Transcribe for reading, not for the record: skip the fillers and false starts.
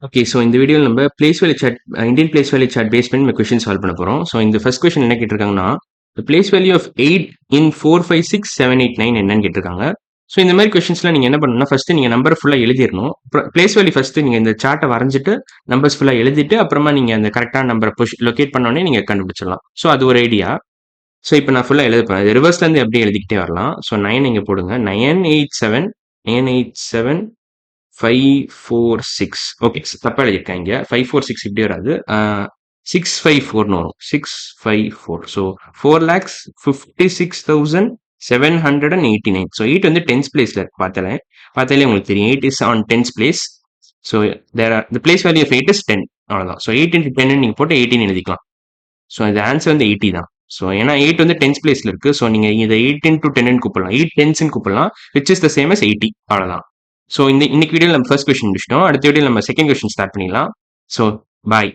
Okay. So இந்த வீடியோவில் நம்ம place value chart Indian place value chart base பண்ணி நம்ம கொஸ்டின் சால்வ் பண்ண போகிறோம். ஸோ இந்த ஃபர்ஸ்ட் கொஸ்டின் என்ன கேட்டிருக்காங்கன்னா, பிளேஸ் வேல்யூ ஆஃப் 8 இன் 4, 5, 6, 7, 8, 9 என்னன்னு கேட்டிருக்காங்க. ஸோ இந்த மாதிரி கொஸ்டின்ஸ்லாம் நீங்கள் என்ன பண்ணணும்னா, ஃபர்ஸ்ட் நீங்கள் நம்பர் ஃபுல்லாக எழுதிடணும். பிளேஸ் வேல்யூ ஃபர்ஸ்ட் நீங்கள் இந்த சார்ட்டை வரைஞ்சிட்டு நம்பர்ஸ் ஃபுல்லாக எழுதிட்டு அப்புறமா நீங்கள் அந்த கரெக்டான நம்பரை லொக்கேட் பண்ணோடனே நீங்கள் கண்டுபிடிச்சிடலாம். ஸோ அது ஒரு ஐடியா. ஸோ இப்போ நான் ஃபுல்லாக எழுதப்பேன். இது ரிவர்ஸ்லேருந்து எப்படி எழுதிக்கிட்டே வரலாம். ஸோ 9 இங்கே போடுங்க. 987 987 546. ஓகே, தப்பா எழுதியிருக்கேன் இங்க. 546 இப்படி வராது. 654 வரும். 654. ஸோ 4,56,789. ஸோ 8 வந்து டென்ஸ் பிளேஸ்ல இருக்கு. பார்த்தாலே உங்களுக்கு தெரியும். 8 is on tense place. So the place value of 8 is 10. அவ்வளோதான். ஸோ 8 into 10 நீங்க போட்டு 18 எழுதிக்கலாம். ஸோ இந்த ஆன்சர் வந்து 80 தான். ஸோ ஏன்னா 8 வந்து டென்ஸ் பிளேஸ்ல இருக்கு. ஸோ நீங்க இதை 8 into 10 கூப்பிடலாம். 8 டென்ஸ் கூப்பிடலாம். which is the same as 80. அவ்வளோதான். ஸோ இன்னைக்கு வீடியோவில் நம்ம ஃபர்ஸ்ட் கொஸ்டின் முடிச்சிட்டோம். அடுத்த வீடியோவில் நம்ம செகண்ட் கொஸ்டின் ஸ்டார்ட் பண்ணிடலாம். So bye.